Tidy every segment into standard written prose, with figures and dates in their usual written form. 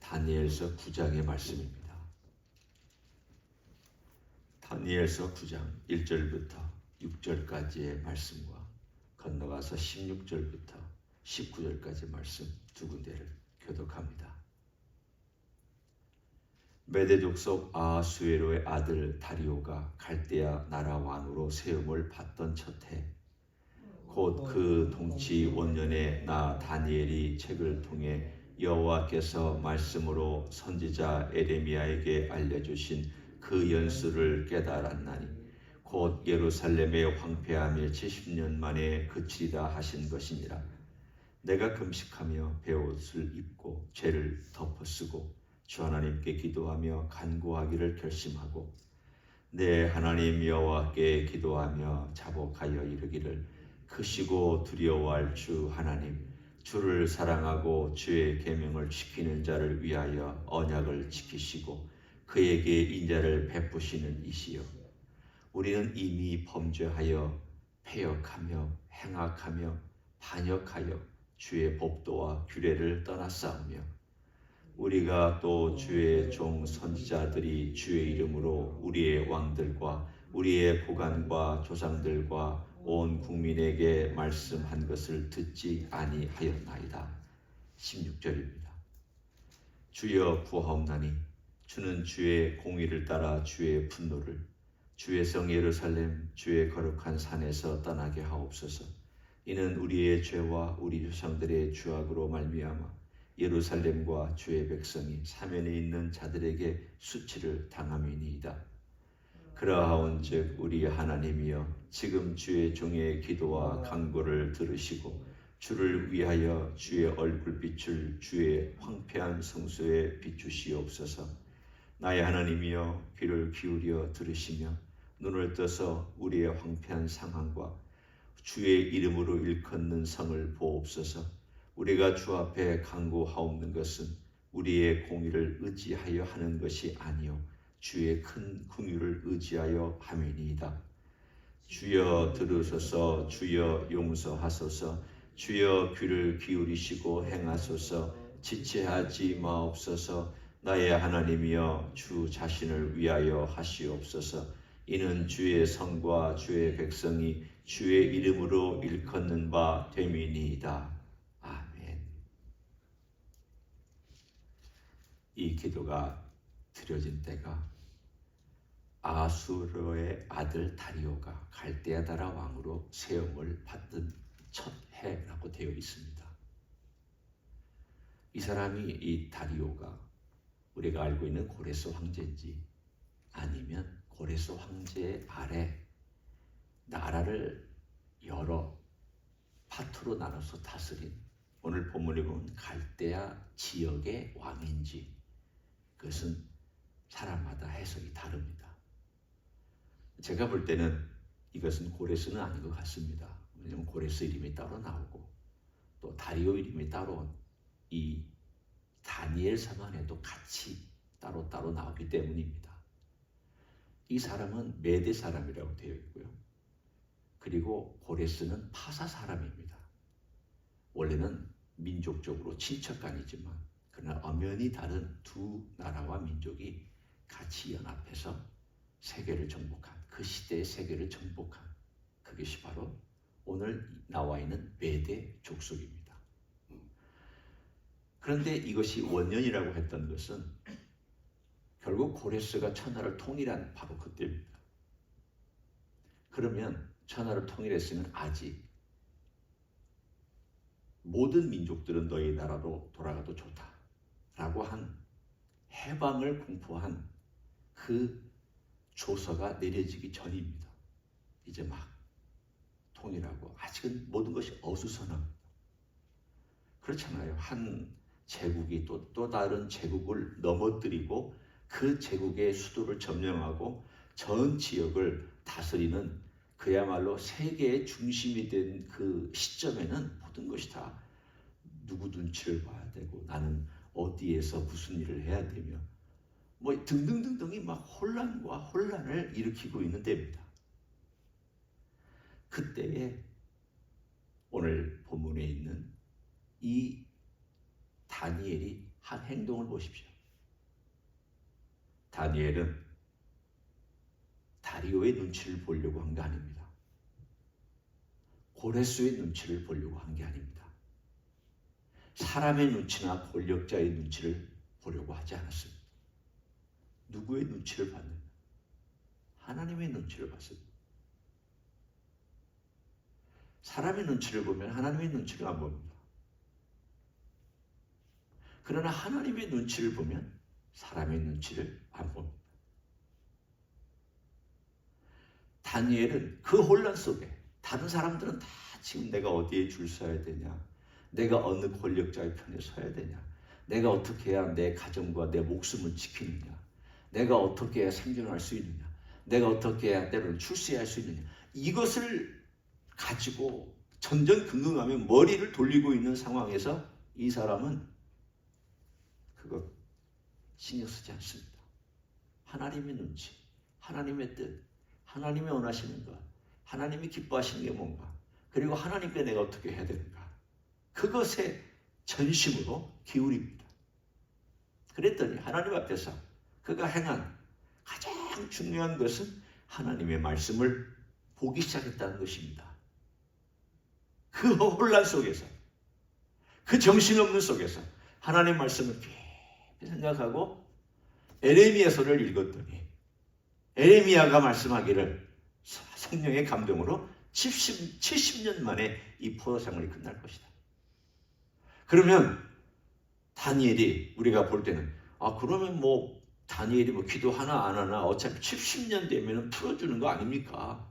다니엘서 9장의 말씀입니다. 다니엘서 9장 1절부터 6절까지의 말씀과 건너가서 16절부터 19절까지 말씀 두 군데를 교독합니다. 메대 족속 아하수에로의 아들 다리오가 갈대아 나라 왕으로 세움을 받던 첫 해, 곧 그 동치 원년에 나 다니엘이 책을 통해 여호와께서 말씀으로 선지자 에레미야에게 알려주신 그 연수를 깨달았나니 곧 예루살렘의 황폐함이 70년 만에 그치리라 하신 것이니라. 내가 금식하며 베옷을 입고 죄를 덮어쓰고 주 하나님께 기도하며 간구하기를 결심하고 내 하나님 여호와께 기도하며 자복하여 이르기를 크시고 두려워할 주 하나님, 주를 사랑하고 주의 계명을 지키는 자를 위하여 언약을 지키시고 그에게 인자를 베푸시는 이시여, 우리는 이미 범죄하여 패역하며 행악하며 반역하여 주의 법도와 규례를 떠났사오며 우리가 또 주의 종 선지자들이 주의 이름으로 우리의 왕들과 우리의 고관과 조상들과 온 국민에게 말씀한 것을 듣지 아니하였나이다. 16절입니다. 주여 구하옵나니 주는 주의 공의를 따라 주의 분노를 주의 성 예루살렘 주의 거룩한 산에서 떠나게 하옵소서. 이는 우리의 죄와 우리 조상들의 죄악으로 말미암아 예루살렘과 주의 백성이 사면에 있는 자들에게 수치를 당함이니이다. 그러하온즉 우리 하나님이여, 지금 주의 종의 기도와 간구를 들으시고 주를 위하여 주의 얼굴빛을 주의 황폐한 성소에 비추시옵소서. 나의 하나님이여, 귀를 기울여 들으시며 눈을 떠서 우리의 황폐한 상황과 주의 이름으로 일컫는 성을 보옵소서. 우리가 주 앞에 간구하옵는 것은 우리의 공의를 의지하여 하는 것이 아니요 주의 큰 긍휼을 의지하여 함이니이다. 주여 들으소서. 주여 용서하소서. 주여 귀를 기울이시고 행하소서. 지체하지 마옵소서. 나의 하나님이여, 주 자신을 위하여 하시옵소서. 이는 주의 성과 주의 백성이 주의 이름으로 일컫는 바 됨이니이다. 아멘. 이 기도가 드려진 때가 아하수에로의 아들 다리오가 갈대아 나라 왕으로 세움을 받던 첫 해라고 되어 있습니다. 이 사람이, 이 다리오가 우리가 알고 있는 고레스 황제인지 아니면 고레스 황제 아래 나라를 여러 파트로 나눠서 다스린, 오늘 본문에 보면 갈대아 지역의 왕인지, 그것은 사람마다 해석이 다릅니다. 제가 볼 때는 이것은 고레스는 아닌 것 같습니다. 왜냐하면 고레스 이름이 따로 나오고 또 다리오 이름이 따로 이 다니엘 서만에도 같이 따로 나오기 때문입니다. 이 사람은 메대 사람이라고 되어 있고요. 그리고 고레스는 파사 사람입니다. 원래는 민족적으로 친척간이지만 그러나 엄연히 다른 두 나라와 민족이 같이 연합해서 세계를 정복한, 그 시대의 세계를 정복한, 그것이 바로 오늘 나와 있는 메대 족속입니다. 그런데 이것이 원년이라고 했던 것은 결국 고레스가 천하를 통일한 바로 그때입니다. 그러면 천하를 통일했으면 아직 모든 민족들은 너희 나라로 돌아가도 좋다라고 한 해방을 공포한 그 조서가 내려지기 전입니다. 이제 막 통일하고 아직은 모든 것이 어수선합니다. 그렇잖아요. 한 제국이 또 다른 제국을 넘어뜨리고 그 제국의 수도를 점령하고 전 지역을 다스리는, 그야말로 세계의 중심이 된 그 시점에는 모든 것이 다 누구 눈치를 봐야 되고 나는 어디에서 무슨 일을 해야 되며 뭐 등등등등이 막 혼란과 혼란을 일으키고 있는 때입니다. 그때에 오늘 본문에 있는 이 다니엘이 한 행동을 보십시오. 다니엘은 다리오의 눈치를 보려고 한 게 아닙니다. 고레스의 눈치를 보려고 한 게 아닙니다. 사람의 눈치나 권력자의 눈치를 보려고 하지 않았습니다. 누구의 눈치를 봤느냐? 하나님의 눈치를 봤습니다. 사람의 눈치를 보면 하나님의 눈치를 안 봅니다. 그러나 하나님의 눈치를 보면 사람의 눈치를 안 봅니다. 다니엘은 그 혼란 속에 다른 사람들은 다 지금 내가 어디에 줄 서야 되냐, 내가 어느 권력자의 편에 서야 되냐, 내가 어떻게 해야 내 가정과 내 목숨을 지키느냐, 내가 어떻게 해야 생존할 수 있느냐, 내가 어떻게 해야 때로는 출세할 수 있느냐, 이것을 가지고 전전긍긍하며 머리를 돌리고 있는 상황에서 이 사람은 그거 신경 쓰지 않습니다. 하나님의 눈치, 하나님의 뜻, 하나님이 원하시는 것, 하나님이 기뻐하시는 게 뭔가, 그리고 하나님께 내가 어떻게 해야 되는가, 그것에 전심으로 기울입니다. 그랬더니 하나님 앞에서 그가 행한 가장 중요한 것은 하나님의 말씀을 보기 시작했다는 것입니다. 그 혼란 속에서, 그 정신없는 속에서 하나님의 말씀을 깊이 생각하고 에레미야서를 읽었더니 에레미야가 말씀하기를 성령의 감동으로 70년 만에 이 포로생활이 끝날 것이다. 그러면 다니엘이 우리가 볼 때는 그러면 뭐 다니엘이 뭐 기도하나 안 하나 어차피 70년 되면 풀어주는 거 아닙니까?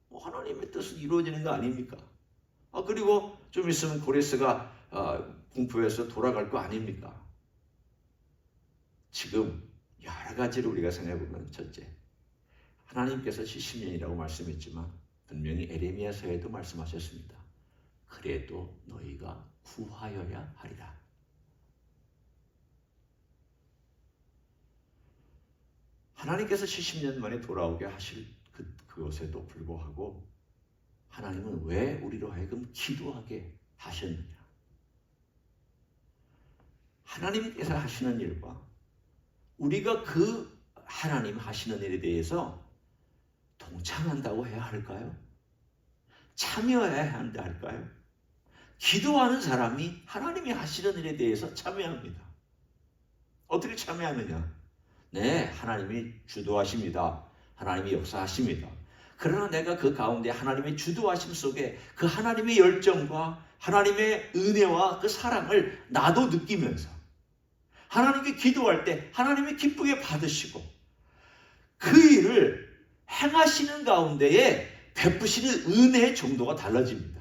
뭐 하나님의 뜻은 이루어지는 거 아닙니까? 그리고 좀 있으면 고레스가 공포해서 돌아갈 거 아닙니까? 지금 여러 가지로 우리가 생각해보면, 첫째, 하나님께서 70년이라고 말씀했지만 분명히 에레미야서에도 말씀하셨습니다. 그래도 너희가 구하여야 하리라. 하나님께서 70년 만에 돌아오게 하실 그것에도 불구하고 하나님은 왜 우리로 하여금 기도하게 하셨느냐? 하나님께서 하시는 일과 우리가 그 하나님 하시는 일에 대해서 동참한다고 해야 할까요? 참여해야 한다 할까요? 기도하는 사람이 하나님이 하시는 일에 대해서 참여합니다. 어떻게 참여하느냐? 네, 하나님이 주도하십니다. 하나님이 역사하십니다. 그러나 내가 그 가운데 하나님의 주도하심 속에 그 하나님의 열정과 하나님의 은혜와 그 사랑을 나도 느끼면서 하나님께 기도할 때 하나님이 기쁘게 받으시고 그 일을 행하시는 가운데에 베푸시는 은혜의 정도가 달라집니다.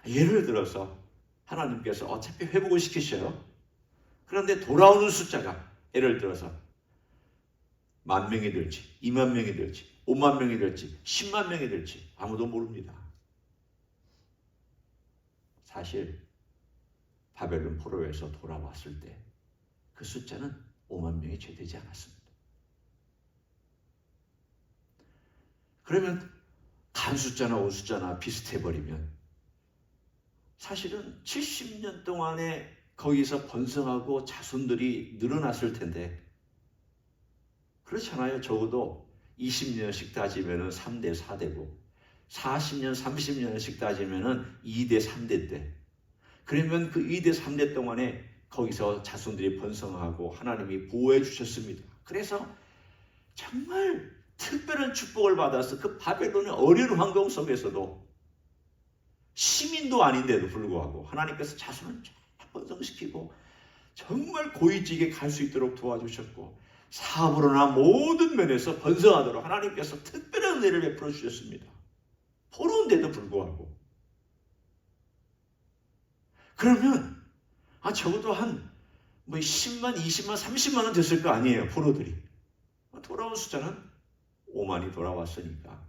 예를 들어서 하나님께서 어차피 회복을 시키셔요. 그런데 돌아오는 숫자가 예를 들어서 10,000명이 될지 20,000명이 될지 50,000명이 될지 10만 명이 될지 아무도 모릅니다. 사실 바벨론 포로에서 돌아왔을 때 그 숫자는 50,000명이 채 되지 않았습니다. 그러면 간 숫자나 온 숫자나 비슷해버리면 사실은 70년 동안에 거기서 번성하고 자손들이 늘어났을 텐데, 그렇잖아요. 적어도 20년씩 따지면 3대 4대고 40년 30년씩 따지면 2대 3대인데, 그러면 그 2대 3대 동안에 거기서 자손들이 번성하고 하나님이 보호해 주셨습니다. 그래서 정말 특별한 축복을 받아서 그 바벨론의 어려운 환경 속에서도 시민도 아닌데도 불구하고 하나님께서 자손을 쫙 번성시키고 정말 고위직에 갈 수 있도록 도와주셨고 사업으로나 모든 면에서 번성하도록 하나님께서 특별한 은혜를 베풀어 주셨습니다. 포로인데도 불구하고. 그러면 적어도 한 10만, 20만, 30만 원 됐을 거 아니에요. 포로들이. 돌아온 숫자는 5만이 돌아왔으니까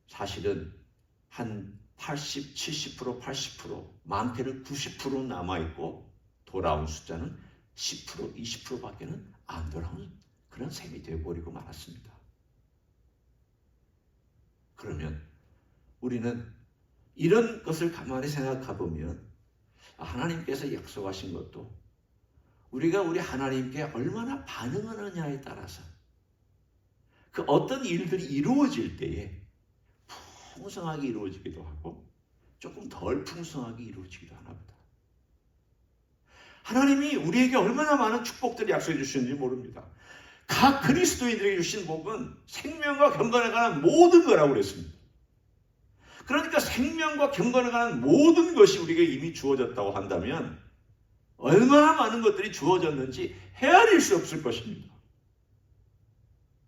사실은 한 80, 70%, 80%, 많게는 90% 남아있고 돌아온 숫자는 10%, 20%밖에는 안 돌아온 그런 셈이 되어버리고 말았습니다. 그러면 우리는 이런 것을 가만히 생각해 보면 하나님께서 약속하신 것도 우리가 우리 하나님께 얼마나 반응하느냐에 따라서 그 어떤 일들이 이루어질 때에 풍성하게 이루어지기도 하고 조금 덜 풍성하게 이루어지기도 하나 보다. 하나님이 우리에게 얼마나 많은 축복들을 약속해 주셨는지 모릅니다. 각 그리스도인들에게 주신 복은 생명과 경건에 관한 모든 거라고 그랬습니다. 그러니까 생명과 경건에 관한 모든 것이 우리에게 이미 주어졌다고 한다면 얼마나 많은 것들이 주어졌는지 헤아릴 수 없을 것입니다.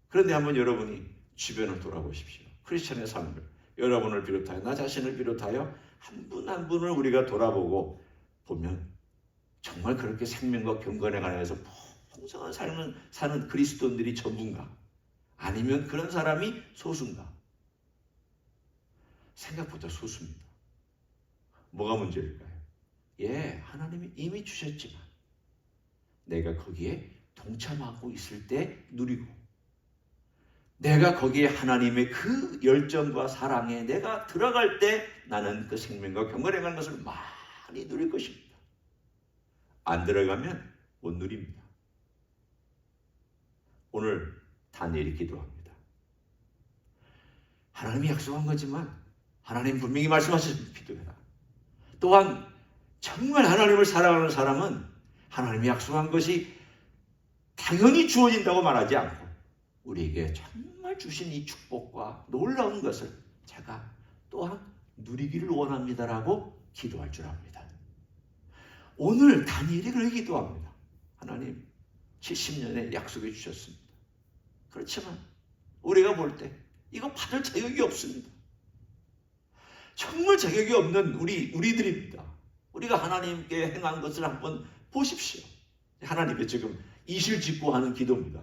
그런데 한번 여러분이 주변을 돌아보십시오. 크리스천의 삶을, 여러분을 비롯하여 나 자신을 비롯하여 한 분 한 분을 우리가 돌아보고 보면 정말 그렇게 생명과 경건에 관해서 풍성한 삶을 사는 그리스도인들이 전부인가? 아니면 그런 사람이 소수인가? 생각보다 소수입니다. 뭐가 문제일까요? 하나님이 이미 주셨지만 내가 거기에 동참하고 있을 때 누리고, 내가 거기에 하나님의 그 열정과 사랑에 내가 들어갈 때 나는 그 생명과 경건에 관한 것을 많이 누릴 것입니다. 안 들어가면 못 누립니다. 오늘 다니엘이 기도합니다. 하나님이 약속한 거지만 하나님 분명히 말씀하신 기도해라. 또한 정말 하나님을 사랑하는 사람은 하나님이 약속한 것이 당연히 주어진다고 말하지 않고 우리에게 정말 주신 이 축복과 놀라운 것을 제가 또한 누리기를 원합니다라고 기도할 줄 압니다. 오늘 다니엘이 그렇게 기도합니다. 하나님 70년에 약속해 주셨습니다. 그렇지만 우리가 볼 때 이거 받을 자격이 없습니다. 정말 자격이 없는 우리들입니다. 우리가 하나님께 행한 것을 한번 보십시오. 하나님의 지금 이실직고하는 기도입니다.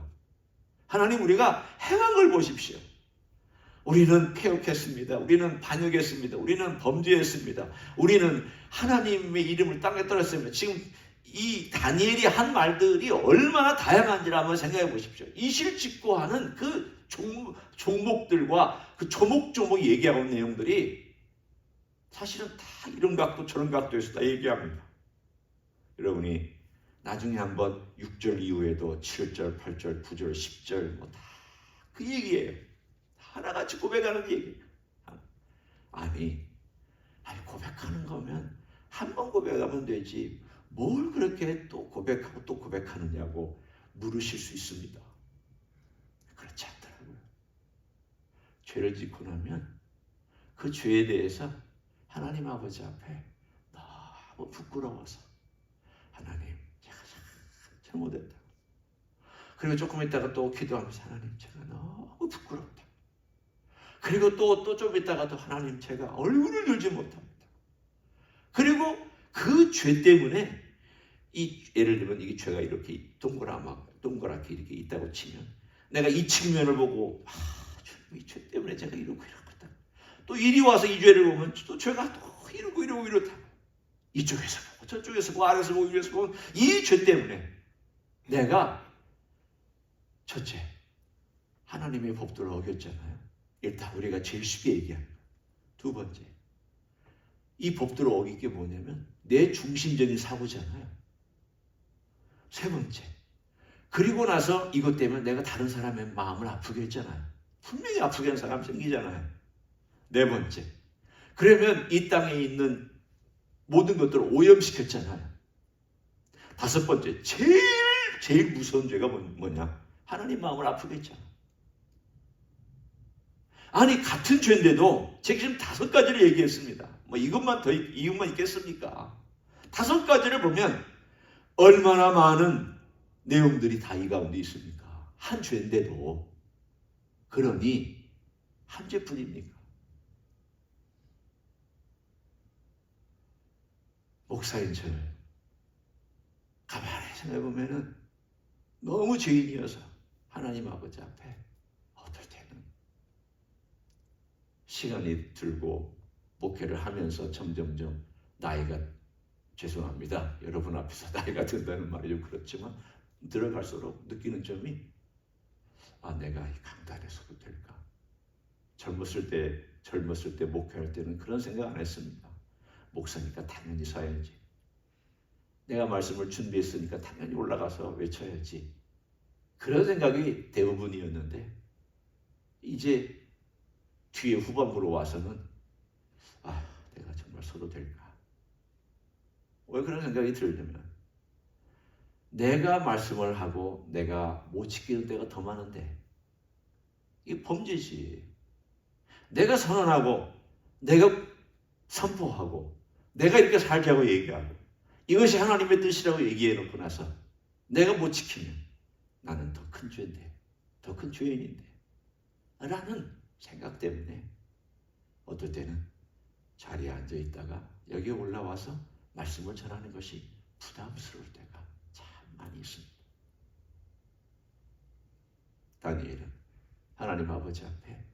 하나님, 우리가 행한 걸 보십시오. 우리는 패역했습니다. 우리는 반역했습니다. 우리는 범죄했습니다. 우리는 하나님의 이름을 땅에 떨었습니다. 지금 이 다니엘이 한 말들이 얼마나 다양한지를 한번 생각해 보십시오. 이실직고하는 그 종목들과 그 조목조목 얘기하고 있는 내용들이 사실은 다 이런 각도 저런 각도에서 다 얘기합니다. 여러분이 나중에 한번 6절 이후에도 7절, 8절, 9절, 10절 뭐 다 그 얘기예요. 하나같이 고백하는 얘기예요. 아니 고백하는 거면 한 번 고백하면 되지 뭘 그렇게 또 고백하고 또 고백하느냐고 물으실 수 있습니다. 그렇지 않더라고요. 죄를 짓고 나면 그 죄에 대해서 하나님 아버지 앞에 너무 부끄러워서 하나님 제가 참 잘못했다. 그리고 조금 있다가 또 기도하면서 하나님 제가 너무 부끄럽다. 그리고 또 좀 있다가도 하나님 제가 얼굴을 들지 못합니다. 그리고 그 죄 때문에 예를 들면 이게 죄가 이렇게 동그랗게 이렇게 있다고 치면 내가 이 측면을 보고 이 죄 때문에 제가 이러고 이렇다. 또 이리 와서 이 죄를 보면 또 죄가 또 이러고 이렇다. 이쪽에서 보고 저쪽에서 보고 아래에서 보고 위에서 보고 이 죄 때문에 내가 첫째 하나님의 법도를 어겼잖아요. 일단 우리가 제일 쉽게 얘기하는 거. 두 번째 이 법도를 어긴 게 뭐냐면 내 중심적인 사고잖아요. 세 번째 그리고 나서 이것 때문에 내가 다른 사람의 마음을 아프게 했잖아요. 분명히 아프게 하는 사람 생기잖아요. 네 번째 그러면 이 땅에 있는 모든 것들을 오염시켰잖아요. 다섯 번째 제일 무서운 죄가 뭐냐? 하나님 마음을 아프게 했잖아. 아니 같은 죄인데도 제가 지금 5가지를 얘기했습니다. 뭐 이것만 있겠습니까? 5가지를 보면 얼마나 많은 내용들이 다 이 가운데 있습니까? 한 죄인데도. 그러니 한 죄뿐입니까? 목사인 저를 가만히 생각해보면 너무 죄인이어서 하나님 아버지 앞에 어떨 때는 시간이 들고 목회를 하면서 점점점 나이가 죄송합니다. 여러분 앞에서 나이가 든다는 말이 좀 그렇지만 들어갈수록 느끼는 점이 내가 이 강단에서도 될까? 젊었을 때 목회할 때는 그런 생각 안 했습니다. 목사니까 당연히 사야지. 내가 말씀을 준비했으니까 당연히 올라가서 외쳐야지. 그런 생각이 대부분이었는데 이제 뒤에 후반부로 와서는 내가 정말 서도 될까? 왜 그런 생각이 들냐면 내가 말씀을 하고 내가 못 지키는 때가 더 많은데 이게 범죄지. 내가 선언하고 내가 선포하고 내가 이렇게 살자고 얘기하고 이것이 하나님의 뜻이라고 얘기해놓고 나서 내가 못 지키면 나는 더 큰 죄인데, 더 큰 죄인인데 라는 생각 때문에 어떨 때는 자리에 앉아있다가 여기에 올라와서 말씀을 전하는 것이 부담스러울 때가 참 많이 있습니다. 다니엘은 하나님 아버지 앞에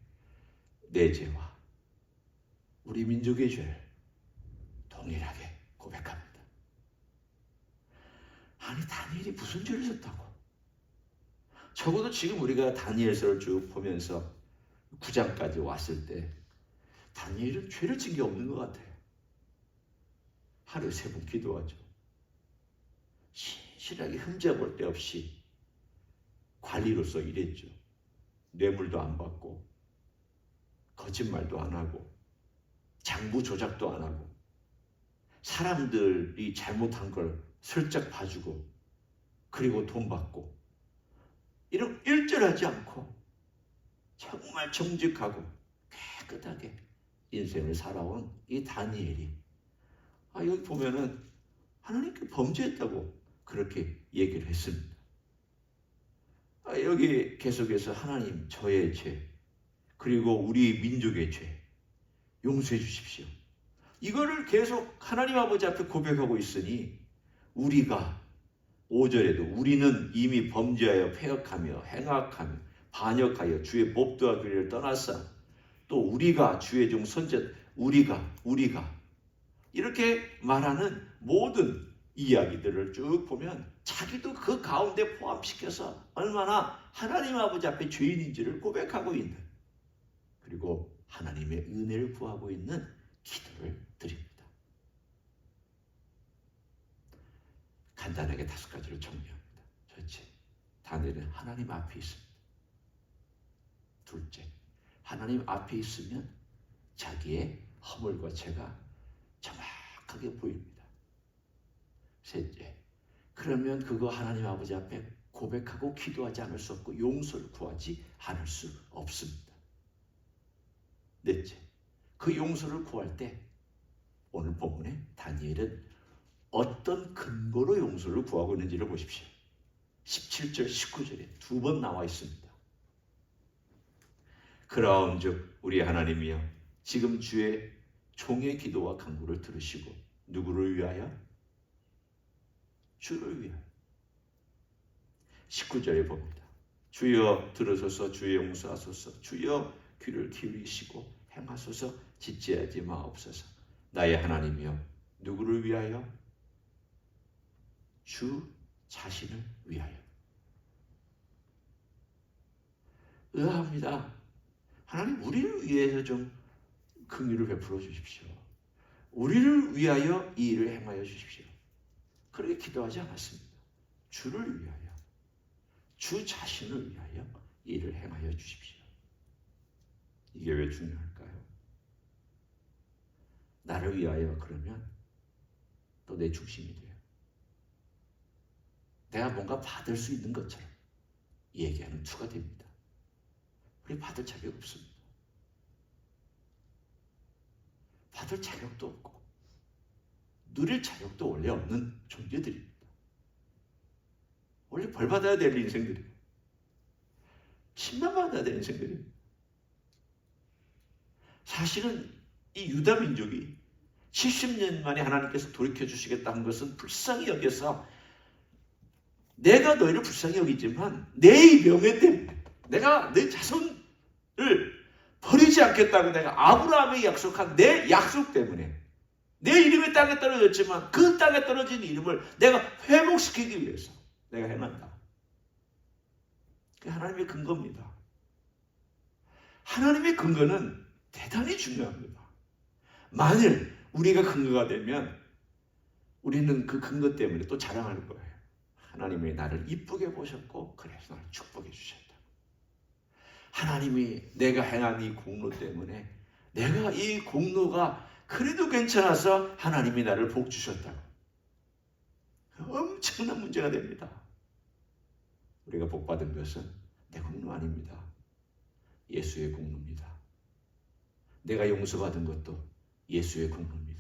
내 죄와 우리 민족의 죄를 동일하게 고백합니다. 아니 다니엘이 무슨 죄를 졌다고? 적어도 지금 우리가 다니엘서를 쭉 보면서 9장까지 왔을 때 다니엘은 죄를 진 게 없는 것 같아요. 하루에 3번 기도하죠. 신실하게 흠잡을 데 없이 관리로서 일했죠. 뇌물도 안 받고 거짓말도 안 하고 장부 조작도 안 하고 사람들이 잘못한 걸 슬쩍 봐주고 그리고 돈 받고 이런 일절하지 않고 정말 정직하고 깨끗하게 인생을 살아온 이 다니엘이 여기 보면은 하나님께 범죄했다고 그렇게 얘기를 했습니다. 여기 계속해서 하나님 저의 죄 그리고 우리 민족의 죄 용서해 주십시오. 이거를 계속 하나님 아버지 앞에 고백하고 있으니 우리가 5절에도 우리는 이미 범죄하여 패역하며 행악하며 반역하여 주의 법도와 규례를 떠났사 또 우리가 주의 종 선제 우리가 이렇게 말하는 모든 이야기들을 쭉 보면 자기도 그 가운데 포함시켜서 얼마나 하나님 아버지 앞에 죄인인지를 고백하고 있는 그리고 하나님의 은혜를 구하고 있는 기도를 드립니다. 간단하게 5가지를 정리합니다. 첫째, 다니엘은 하나님 앞에 있습니다. 둘째, 하나님 앞에 있으면 자기의 허물과 죄가 정확하게 보입니다. 셋째, 그러면 그거 하나님 아버지 앞에 고백하고 기도하지 않을 수 없고 용서를 구하지 않을 수 없습니다. 넷째, 그 용서를 구할 때 오늘 본문에 다니엘은 어떤 근거로 용서를 구하고 있는지를 보십시오. 17절, 19절에 2번 나와 있습니다. 그러한즉 우리 하나님이여 지금 주의 종의 기도와 간구를 들으시고 누구를 위하여? 주를 위하여. 19절에 봅니다. 주여 들으소서 주의 용서하소서 주여 귀를 기울이시고 행하소서 짓지하지 마옵소서. 나의 하나님이여 누구를 위하여? 주 자신을 위하여. 의아합니다. 하나님 우리를 위해서 좀 긍휼을 베풀어 주십시오. 우리를 위하여 이 일을 행하여 주십시오. 그렇게 기도하지 않았습니다. 주를 위하여, 주 자신을 위하여 이 일을 행하여 주십시오. 이게 왜 중요할까요? 나를 위하여 그러면 또 내 중심이 돼요. 내가 뭔가 받을 수 있는 것처럼 얘기하는 투가 됩니다. 우리 받을 자격 없습니다. 받을 자격도 없고 누릴 자격도 원래 없는 존재들입니다. 원래 벌 받아야 될 인생들이에요. 심판받아야 될 인생들입니다. 사실은 이 유다 민족이 70년 만에 하나님께서 돌이켜 주시겠다는 것은 불쌍히 여겨서 내가 너희를 불쌍히 여기지만 내 명예 때문에 내가 내 자손을 버리지 않겠다고 내가 아브라함이 약속한 내 약속 때문에 내 이름이 땅에 떨어졌지만 그 땅에 떨어진 이름을 내가 회복시키기 위해서 내가 행한다. 그게 하나님의 근거입니다. 하나님의 근거는 대단히 중요합니다. 만일 우리가 근거가 되면 우리는 그 근거 때문에 또 자랑할 거예요. 하나님이 나를 이쁘게 보셨고 그래서 나를 축복해 주셨다. 하나님이 내가 행한 이 공로 때문에 내가 이 공로가 그래도 괜찮아서 하나님이 나를 복 주셨다고. 엄청난 문제가 됩니다. 우리가 복 받은 것은 내 공로 아닙니다. 예수의 공로입니다. 내가 용서받은 것도 예수의 공로입니다.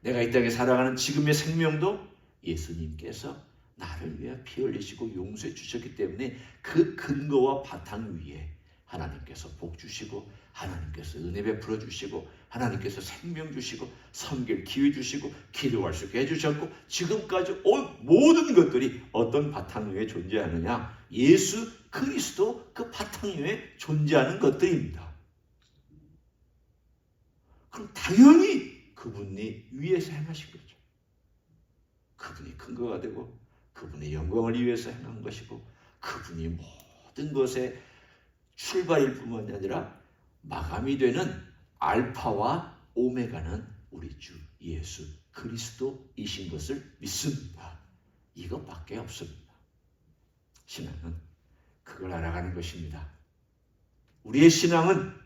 내가 이 땅에 살아가는 지금의 생명도 예수님께서 나를 위해 피 흘리시고 용서해 주셨기 때문에 그 근거와 바탕 위에 하나님께서 복 주시고 하나님께서 은혜 베풀어 주시고 하나님께서 생명 주시고 섬길 기회 주시고 기도할 수 있게 해주셨고 지금까지 온 모든 것들이 어떤 바탕 위에 존재하느냐? 예수 그리스도 그 바탕 위에 존재하는 것들입니다. 그럼 당연히 그분이 위에서 행하신 거죠. 그분이 근거가 되고 그분의 영광을 위해서 행한 것이고 그분이 모든 것의 출발일 뿐만 아니라 마감이 되는 알파와 오메가는 우리 주 예수 그리스도이신 것을 믿습니다. 이것밖에 없습니다. 신앙은 그걸 알아가는 것입니다. 우리의 신앙은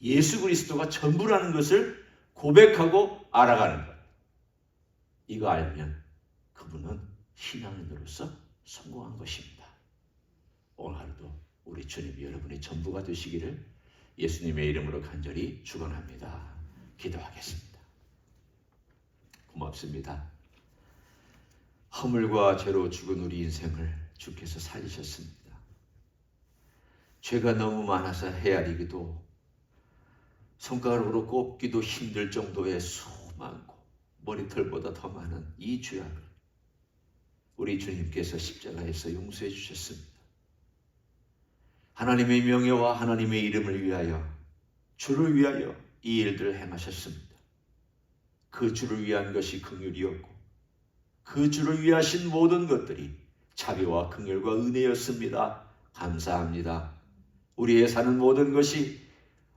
예수 그리스도가 전부라는 것을 고백하고 알아가는 것. 이거 알면 그분은 신앙인으로서 성공한 것입니다. 오늘 하루도 우리 주님이 여러분의 전부가 되시기를 예수님의 이름으로 간절히 축원합니다. 기도하겠습니다. 고맙습니다. 허물과 죄로 죽은 우리 인생을 주께서 살리셨습니다. 죄가 너무 많아서 헤아리기도 손가락으로 꼽기도 힘들 정도의 수많고 머리털보다 더 많은 이 죄악을 우리 주님께서 십자가에서 용서해 주셨습니다. 하나님의 명예와 하나님의 이름을 위하여 주를 위하여 이 일들을 행하셨습니다. 그 주를 위한 것이 긍휼이었고 그 주를 위하신 모든 것들이 자비와 긍휼과 은혜였습니다. 감사합니다. 우리의 사는 모든 것이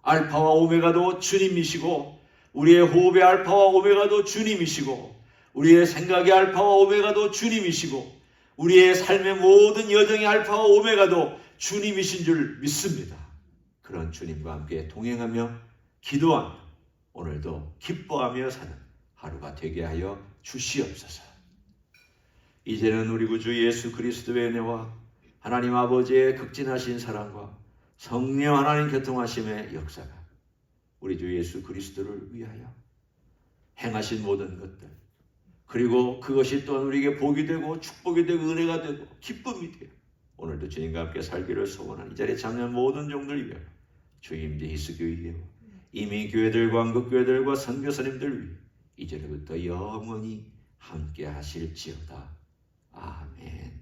알파와 오메가도 주님이시고 우리의 호흡의 알파와 오메가도 주님이시고 우리의 생각의 알파와 오메가도 주님이시고 우리의 삶의 모든 여정의 알파와 오메가도 주님이신 줄 믿습니다. 그런 주님과 함께 동행하며 기도하며 오늘도 기뻐하며 사는 하루가 되게 하여 주시옵소서. 이제는 우리 구주 예수 그리스도의 은혜와 하나님 아버지의 극진하신 사랑과 성령 하나님 교통하심의 역사가 우리 주 예수 그리스도를 위하여 행하신 모든 것들 그리고 그것이 또한 우리에게 복이 되고 축복이 되고 은혜가 되고 기쁨이 되어 오늘도 주님과 함께 살기를 소원하는 이 자리에 참여한 모든 종들 위하여 주임제 히스교회 위에 이미 교회들과 한국교회들과 선교사님들 위해 이제부터 영원히 함께 하실지어다. 아멘.